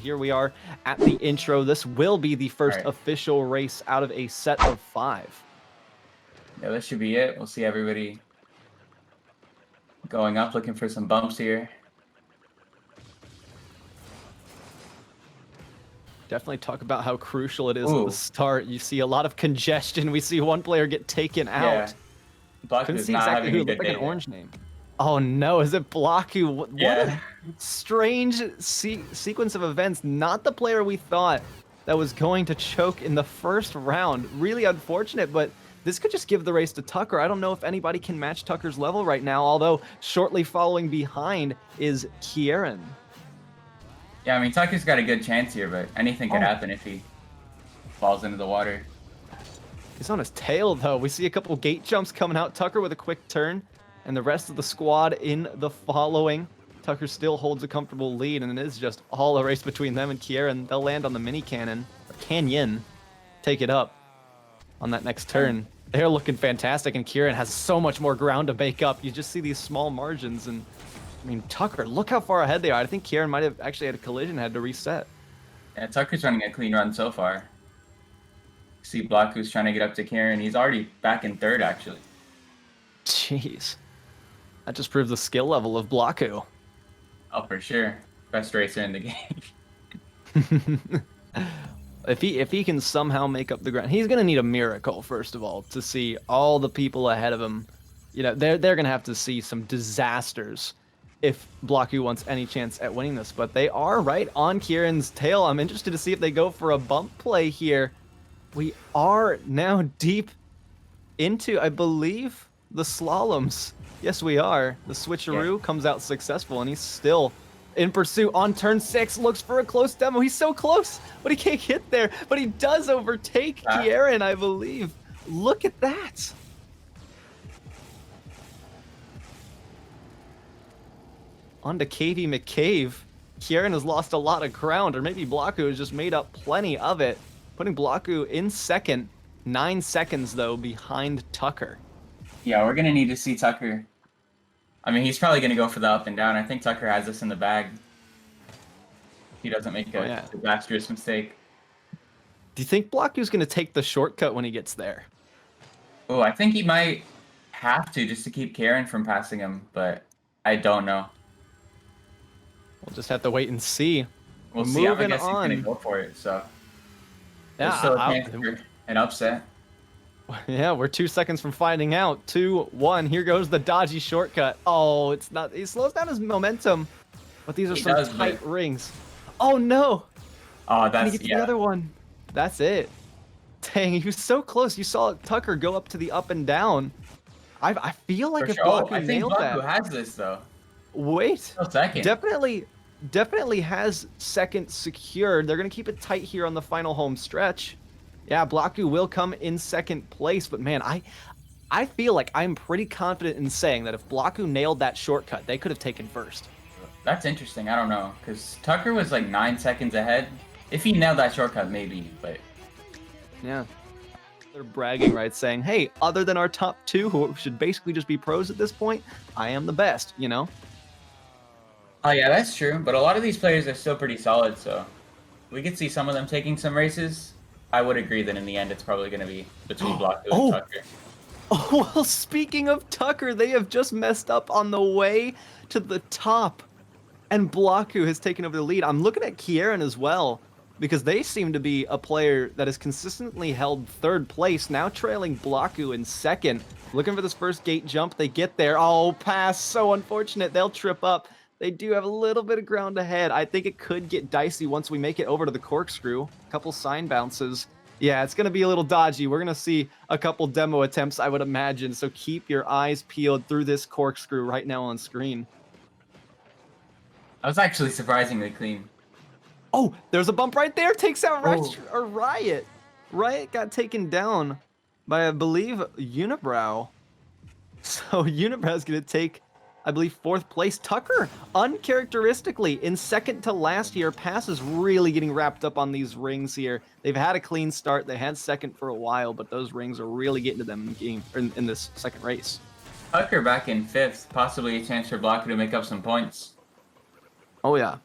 here we are at the intro. This will be the first Right. official race out of a set of 5. Yeah, that should be it. We'll see everybody going up, looking for some bumps here. Definitely talk about how crucial it is at the Ooh, start. You see a lot of congestion. We see one player get taken out. yeah. Block Couldn't is see not exactly having who. a It looked good like an day there. orange name. Oh no, is it Blocku? What a Yeah. strange sequence of events. Not the player we thought that was going to choke in the first round. Really unfortunate, but this could just give the race to Tucker. I don't know if anybody can match Tucker's level right now, although shortly following behind is Kieran. Yeah, I mean, Tucker's got a good chance here, but anything could happen if he falls into the water. He's on his tail, though. We see a couple gate jumps coming out. Tucker with a quick turn, and the rest of the squad in the following. Tucker still holds a comfortable lead, and it is just all a race between them and Kieran. They'll land on the mini cannon, or canyon, take it up on that next turn. They're looking fantastic, and Kieran has so much more ground to make up. You just see these small margins, and I mean, Tucker, look how far ahead they are. I think Kieran might have actually had a collision, had to reset. Yeah, Tucker's running a clean run so far. See Block who's trying to get up to Kieran. He's already back in third, actually. Jeez. That just proves the skill level of Blocku. Oh, for sure. Best racer in the game. If he can somehow make up the ground, he's gonna need a miracle first of all to see all the people ahead of him. You know, they're gonna have to see some disasters if Blocku wants any chance at winning this. But they are right on Kieran's tail. I'm interested to see if they go for a bump play here. We are now deep into, I believe, the slaloms. Yes, we are. The switcheroo comes out successful, and he's still in pursuit on turn 6. Looks for a close demo. He's so close, but he can't get there. But he does overtake Kieran, I believe. Look at that. On to Cavey McCave. Kieran has lost a lot of ground, or maybe Blocku has just made up plenty of it. Putting Blocku in second. 9 seconds, though, behind Tucker. Yeah, we're going to need to see Tucker. I mean, he's probably going to go for the up and down. I think Tucker has this in the bag. He doesn't make a disastrous mistake. Do you think Blocku's going to take the shortcut when he gets there? Oh, I think he might have to just to keep Kieran from passing him, but I don't know. We'll just have to wait and see. We'll see. I guess he's going to go for it, so. Yeah, there's still a chance for an upset. Yeah, we're 2 seconds from finding out. 2, 1. Here goes the dodgy shortcut. Oh, it's not. He slows down his momentum, but these are some tight rings. Oh no! Oh, that's the other one. That's it. Dang, he was so close. You saw Tucker go up to the up and down. I feel like if Blocku nailed that. I think Blocku has this though. Wait. Still second. Definitely has second secured. They're gonna keep it tight here on the final home stretch. Yeah, Blocku will come in second place, but man, I feel like I'm pretty confident in saying that if Blocku nailed that shortcut, they could have taken first. That's interesting. I don't know, because Tucker was like 9 seconds ahead. If he nailed that shortcut, maybe, but... Yeah. They're bragging, right, saying, hey, other than our top 2, who should basically just be pros at this point, I am the best, you know? Oh, yeah, that's true, but a lot of these players are still pretty solid, so... We could see some of them taking some races. I would agree that in the end, it's probably going to be between Blocku and Tucker. Oh, well, speaking of Tucker, they have just messed up on the way to the top. And Blocku has taken over the lead. I'm looking at Kieran as well, because they seem to be a player that has consistently held third place, now trailing Blocku in second. Looking for this first gate jump. They get there. Oh, pass. So unfortunate. They'll trip up. They do have a little bit of ground ahead. I think it could get dicey once we make it over to the corkscrew. A couple sign bounces. Yeah, it's going to be a little dodgy. We're going to see a couple demo attempts, I would imagine. So keep your eyes peeled through this corkscrew right now on screen. That was actually surprisingly clean. Oh, there's a bump right there. Takes out Riot. Riot got taken down by, I believe, Unibrow. So Unibrow's going to take, I believe, 4th place. Tucker, uncharacteristically, in second to last here. Pass is really getting wrapped up on these rings here. They've had a clean start. They had second for a while, but those rings are really getting to them in the game, in this second race. Tucker back in 5th, possibly a chance for Blocku to make up some points. Oh, yeah.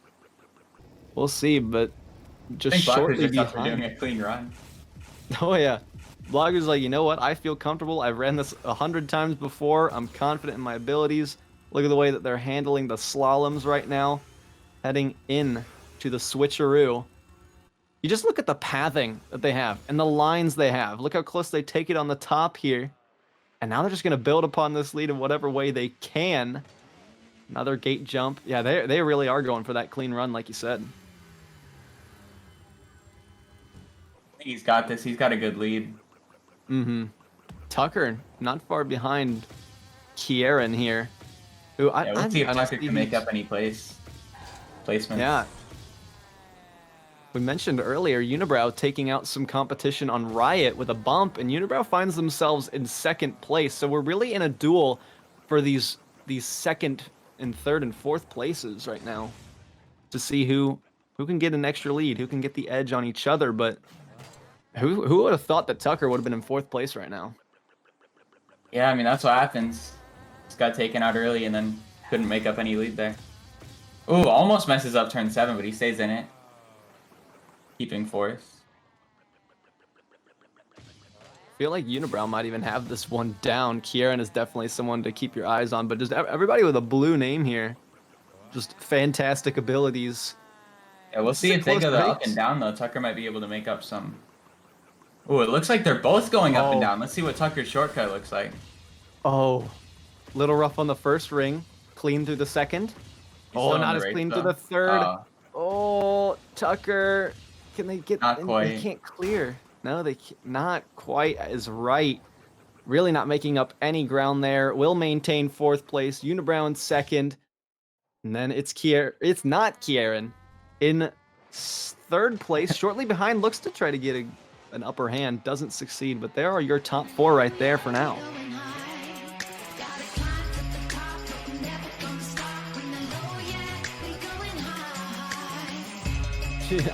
We'll see, but I just think Black was shortly just up for doing behind. a clean run. Oh yeah. Blogger's like, you know what? I feel comfortable. I've ran this 100 times before. I'm confident in my abilities. Look at the way that they're handling the slaloms right now, heading in to the switcheroo. You just look at the pathing that they have and the lines they have. Look how close they take it on the top here. And now they're just going to build upon this lead in whatever way they can. Another gate jump. Yeah, they really are going for that clean run, like you said. I think he's got this. He's got a good lead. Mm-hmm. Tucker, not far behind Kieran here. Who Yeah, we'll see if Tucker honestly, can make up any placements. Yeah. We mentioned earlier Unibrow taking out some competition on Riot with a bump, and Unibrow finds themselves in second place. So we're really in a duel for these second and third and fourth places right now to see who can get an extra lead, who can get the edge on each other. But who would have thought that Tucker would have been in fourth place right now? Yeah, I mean, that's what happens. Just got taken out early and then couldn't make up any lead there. Ooh, almost messes up turn 7, but he stays in it. Keeping fourth. I feel like Unibrow might even have this one down. Kieran is definitely someone to keep your eyes on, but just everybody with a blue name here. Just fantastic abilities. Yeah, we'll see if they go the up and down, though. Tucker might be able to make up some. Ooh, it looks like they're both going up and down. Let's see what Tucker's shortcut looks like. Oh, little rough on the first ring. Clean through the second. Oh, not as clean through the third. Oh, Tucker. Can they get... Not quite. They can't clear. No, they can't, not quite as right. Really not making up any ground there. Will maintain fourth place. Unibrow in second. And then it's Kier. It's not Kieran. In third place, shortly behind, looks to try to get an upper hand. Doesn't succeed, but there are your top 4 right there for now.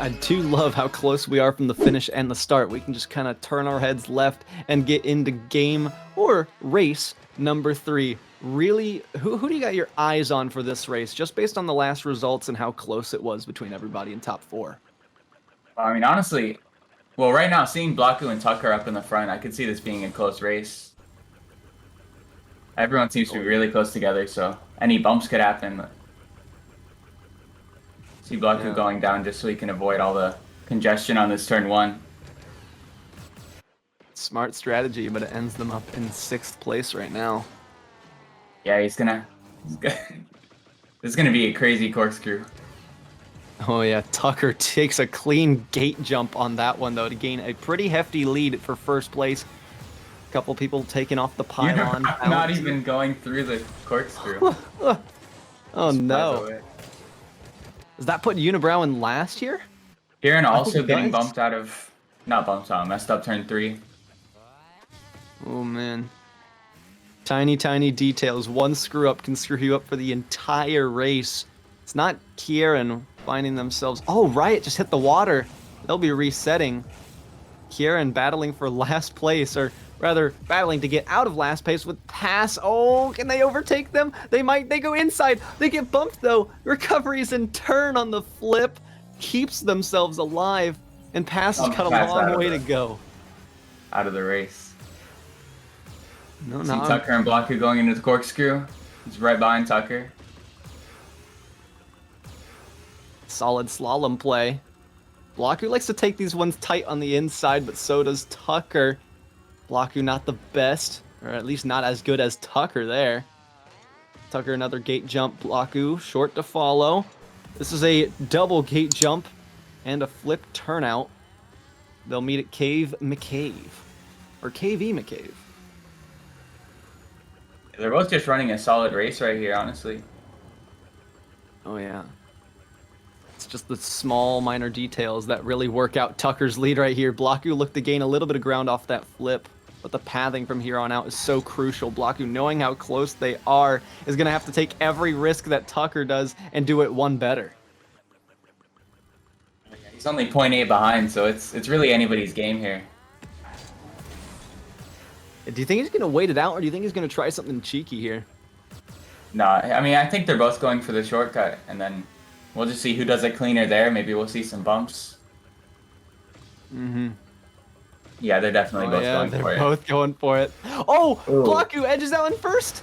I do love how close we are from the finish and the start. We can just kind of turn our heads left and get into game or race number 3. Really, who do you got your eyes on for this race, just based on the last results and how close it was between everybody in top 4? I mean, honestly, well, right now, seeing Blaku and Tucker up in the front, I could see this being a close race. Everyone seems to be really close together, so any bumps could happen. See Blaku going down just so he can avoid all the congestion on this turn 1. Smart strategy, but it ends them up in 6th place right now. Yeah, he's gonna this is gonna be a crazy corkscrew. Oh yeah, Tucker takes a clean gate jump on that one though to gain a pretty hefty lead for first place. A couple people taking off the pylon. Not even going through the corkscrew. Oh no. Does that put Unibrow in last here? Kieran also getting bumped out of... Not bumped out, messed up turn 3. Oh man. Tiny details. One screw up can screw you up for the entire race. It's not Kieran finding themselves... Oh, Riot just hit the water. They'll be resetting. Kieran battling for last place, or rather battling to get out of last place with pass. Oh, can they overtake them? They go inside. They get bumped though. Recoveries in turn on the flip. Keeps themselves alive. And pass has got a long way to go. Out of the race. No. See Tucker and Blaku going into the corkscrew. He's right behind Tucker. Solid slalom play. Blaku likes to take these ones tight on the inside, but so does Tucker. Blaku not the best, or at least not as good as Tucker there. Tucker another gate jump. Blaku short to follow. This is a double gate jump and a flip turnout. They'll meet at Cave McCave. Or Cave E McCave. They're both just running a solid race right here, honestly. Oh yeah. It's just the small minor details that really work out Tucker's lead right here. Blaku looked to gain a little bit of ground off that flip, but the pathing from here on out is so crucial. Blaku, knowing how close they are, is going to have to take every risk that Tucker does and do it one better. He's only 0.8 behind, so it's really anybody's game here. Do you think he's going to wait it out, or do you think he's going to try something cheeky here? No, I mean, I think they're both going for the shortcut, and then We'll just see who does it cleaner there. Maybe we'll see some bumps. Mm-hmm. Yeah, they're definitely both going they're for it. both going for it. Oh, Ooh. Blocku edges out in first.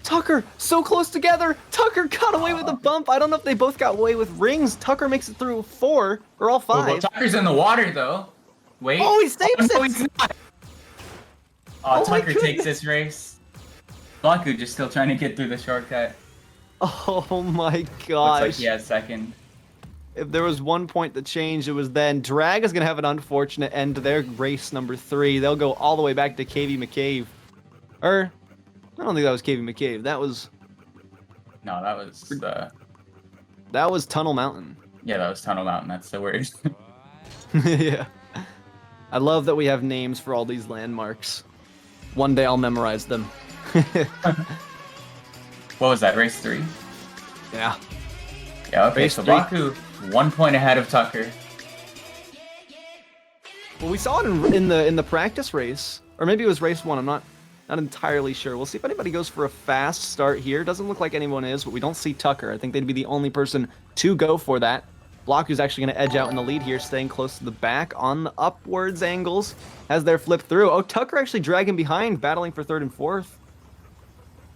Tucker, so close together. Tucker got away with a bump. I don't know if they both got away with rings. Tucker makes it through 4 or all 5. Well, Tucker's in the water though. Wait. Oh, he saves no, it. he's not. Oh my Tucker takes goodness. this race. Blocku just still trying to get through the shortcut. Oh my Looks gosh. like he has second. If there was one point that changed, it was then. Drag is going to have an unfortunate end to their race number 3. They'll go all the way back to KV McCave. I don't think that was KV McCave. That was Tunnel Mountain. Yeah, that was Tunnel Mountain. That's the word. Yeah. I love that we have names for all these landmarks. One day I'll memorize them. What was that? Race 3? Yeah. Yeah, okay, Race so 3. Blocku 1 point ahead of Tucker. Well, we saw it in the practice race, or maybe it was race 1. I'm not entirely sure. We'll see if anybody goes for a fast start here. Doesn't look like anyone is, but we don't see Tucker. I think they'd be the only person to go for that. Blocku's actually going to edge out in the lead here, staying close to the back on the upwards angles as they're flipped through. Oh, Tucker actually dragging behind, battling for 3rd and 4th.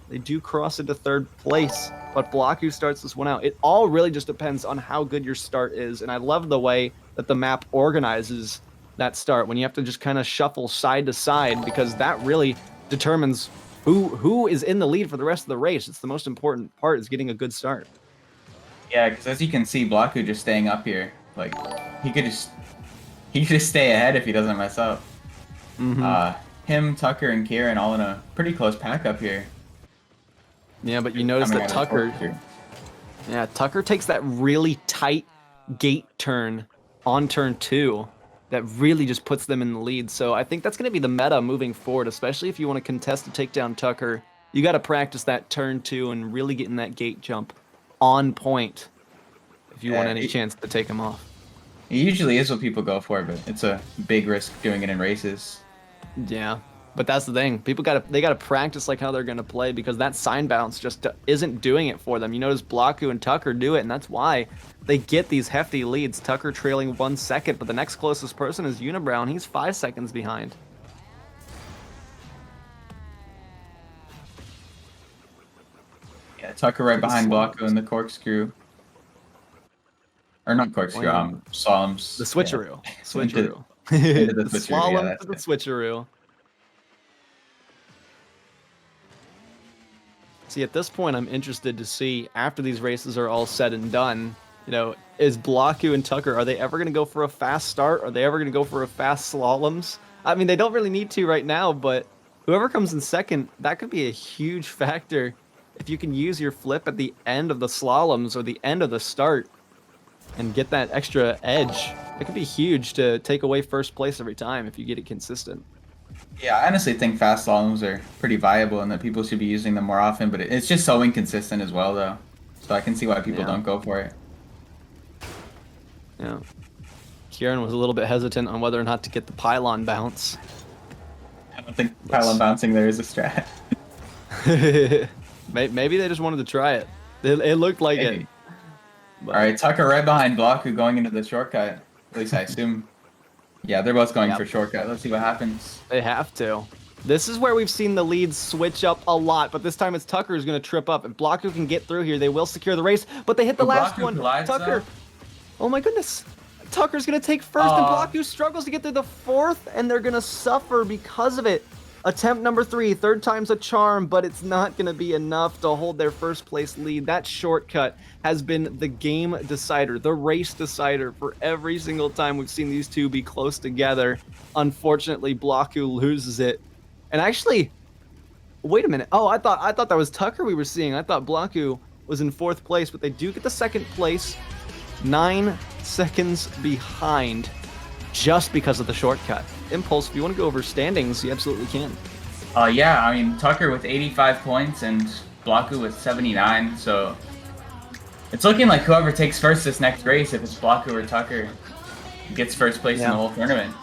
They do cross into 3rd place, but Blocku starts this one out. It all really just depends on how good your start is, and I love the way that the map organizes that start when you have to just kind of shuffle side to side, because that really determines who is in the lead for the rest of the race. It's the most important part, is getting a good start. Yeah, because as you can see, Blocku just staying up here. Like, he could just stay ahead if he doesn't mess up. Mm-hmm. Him, Tucker, and Kieran all in a pretty close pack up here. Yeah, but you notice that Tucker takes that really tight gate turn on turn 2 that really just puts them in the lead. So I think that's going to be the meta moving forward, especially if you want to contest to take down Tucker. You got to practice that turn 2 and really getting that gate jump on point if you want any chance to take him off. It usually is what people go for, but it's a big risk doing it in races. Yeah, but that's the thing. People they gotta practice like how they're gonna play, because that sign bounce just isn't doing it for them. You notice Blocku and Tucker do it, and that's why they get these hefty leads. Tucker trailing 1 second, but the next closest person is Unibrow. He's 5 seconds behind. Yeah, Tucker right behind Blocku in the corkscrew. Or not corkscrew, slaloms. The switcheroo. Yeah. Switcheroo. Into the The switcheroo, slalom yeah, to the switcheroo. See, at this point, I'm interested to see, after these races are all said and done, you know, is Blocku and Tucker, are they ever going to go for a fast start? Are they ever going to go for a fast slaloms? I mean, they don't really need to right now, but whoever comes in second, that could be a huge factor. If you can use your flip at the end of the slaloms or the end of the start and get that extra edge, it could be huge to take away first place every time if you get it consistent. Yeah, I honestly think fast slaloms are pretty viable and that people should be using them more often, but it's just so inconsistent as well, though. So I can see why people don't go for it. Yeah. Kieran was a little bit hesitant on whether or not to get the pylon bounce. I don't think pylon bouncing there is a strat. Maybe they just wanted to try it. It looked like it. But... All right, Tucker right behind Blocku going into the shortcut. At least I assume. Yeah, they're both going for shortcut. Let's see what happens. They have to. This is where we've seen the leads switch up a lot, but this time it's Tucker who's going to trip up. If Blocku can get through here, they will secure the race, but they hit the last one. Tucker. Oh my goodness. Tucker's going to take first, and Blocku struggles to get through the 4th, and they're going to suffer because of it. Attempt number 3, 3rd time's a charm, but it's not going to be enough to hold their first place lead. That shortcut has been the game decider, the race decider for every single time we've seen these two be close together. Unfortunately, Blocku loses it. And actually, wait a minute. Oh, I thought that was Tucker we were seeing. I thought Blocku was in 4th place, but they do get the 2nd place, 9 seconds behind, just because of the shortcut. Impulse, if you want to go over standings, you absolutely can. Yeah, I mean, Tucker with 85 points and Blocku with 79, so it's looking like whoever takes first this next race, if it's Blocku or Tucker, gets first place in the whole tournament.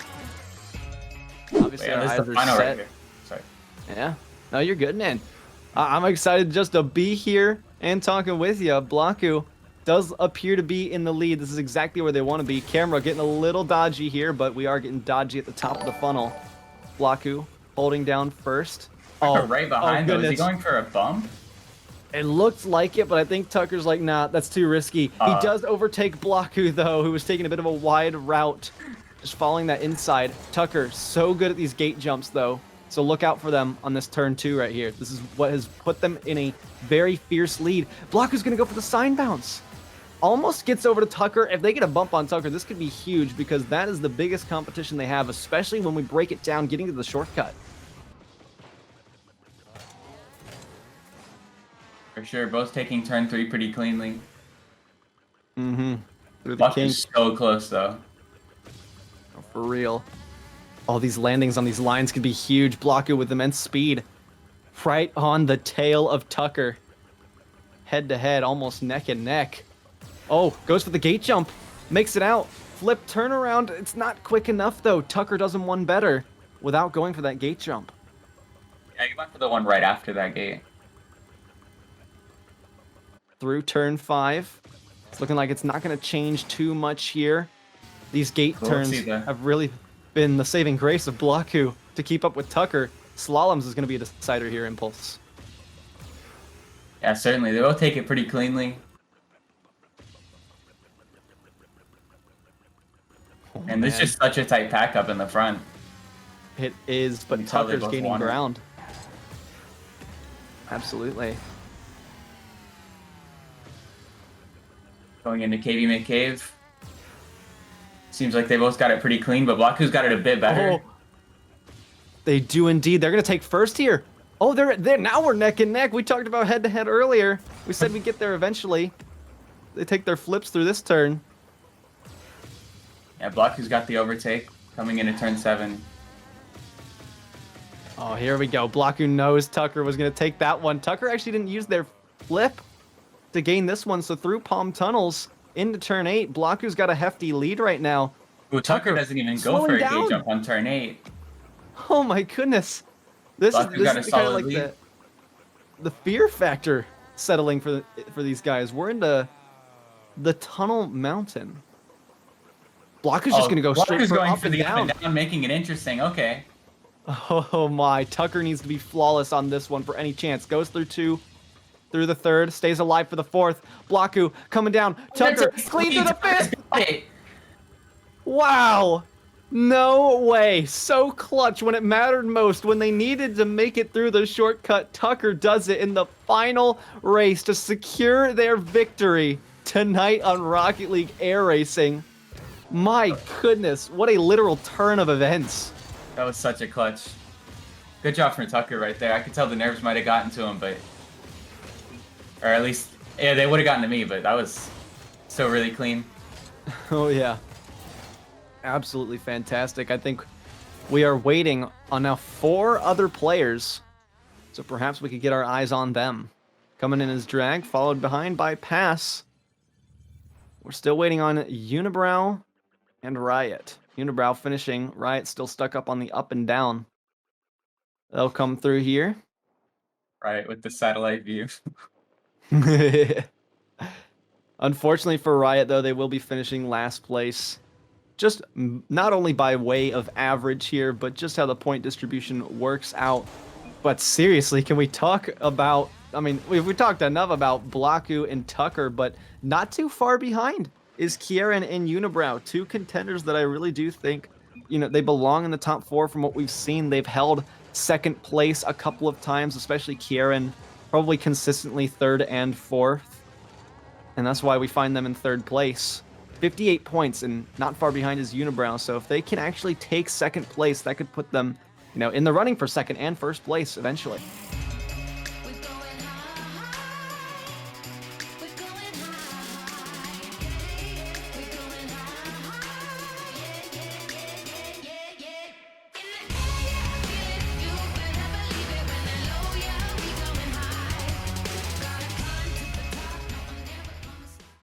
Obviously, this is the final right here. Sorry. Yeah. No, you're good, man. I'm excited just to be here and talking with you. Blocku does appear to be in the lead. This is exactly where they want to be. Camera getting a little dodgy here, but we are getting dodgy at the top of the funnel. Blaku holding down first. Oh, right behind though. Is he goodness. going for a bump? It looked like it, but I think Tucker's like, nah, that's too risky. He does overtake Blaku, though, who was taking a bit of a wide route, just following that inside. Tucker, so good at these gate jumps, though. So look out for them on this turn 2 right here. This is what has put them in a very fierce lead. Blaku's going to go for the sign bounce. Almost gets over to Tucker. If they get a bump on Tucker, this could be huge because that is the biggest competition they have, especially when we break it down, getting to the shortcut. For sure, both taking turn 3 pretty cleanly. Mm-hmm. Buck is so close, though. Oh, for real. All these landings on these lines could be huge. Blaku with immense speed. Right on the tail of Tucker. Head to head, almost neck and neck. Oh, goes for the gate jump. Makes it out. Flip turnaround. It's not quick enough, though. Tucker does him one better without going for that gate jump. Yeah, he went for the one right after that gate. Through turn 5. It's looking like it's not going to change too much here. These gate turns have really been the saving grace of Blaku to keep up with Tucker. Slaloms is going to be a decider here, Impulse. Yeah, certainly. They both take it pretty cleanly. Oh, and this is just such a tight pack up in the front. It is, but Tucker's gaining ground. Absolutely. Going into KV McCave. Seems like they both got it pretty clean, but Blaku's got it a bit better. Oh, they do indeed. They're going to take first here. Oh, they're now we're neck and neck. We talked about head-to-head earlier. We said we'd get there eventually. They take their flips through this turn. Yeah, Blaku's got the overtake coming into turn 7. Oh, here we go. Blaku knows Tucker was going to take that one. Tucker actually didn't use their flip to gain this one, so through Palm Tunnels into turn 8, Blaku's got a hefty lead right now. Ooh, Tucker doesn't even go for a gate jump on turn 8. Oh my goodness. This is kind of like the fear factor settling for these guys. We're into the Tunnel Mountain. Blaku's just going to go straight for up and down, making it interesting. Okay. Oh my, Tucker needs to be flawless on this one for any chance. Goes through 2, through the 3rd, stays alive for the 4th. Blaku coming down. Tucker clean to the 5th. Wow. No way. So clutch when it mattered most, when they needed to make it through the shortcut. Tucker does it in the final race to secure their victory tonight on Rocket League Air Racing. My goodness, what a literal turn of events. That was such a clutch. Good job from Tucker right there. I could tell the nerves might have gotten to him, but... Or at least, yeah, they would have gotten to me, but that was still really clean. Oh, yeah. Absolutely fantastic. I think we are waiting on now 4 other players, so perhaps we could get our eyes on them. Coming in as Drag, followed behind by Pass. We're still waiting on Unibrow and Riot. Unibrow finishing, Riot still stuck up on the up and down. They'll come through here. Right, with the satellite view. Unfortunately for Riot, though, they will be finishing last place. Just not only by way of average here, but just how the point distribution works out. But seriously, can we talk about... I mean, we talked enough about Blaku and Tucker, but not too far behind is Kieran and Unibrow, 2 contenders that I really do think, you know, they belong in the top 4 from what we've seen. They've held 2nd place a couple of times, especially Kieran, probably consistently 3rd and 4th. And that's why we find them in 3rd place. 58 points, and not far behind is Unibrow. So if they can actually take 2nd place, that could put them, you know, in the running for 2nd and 1st place eventually.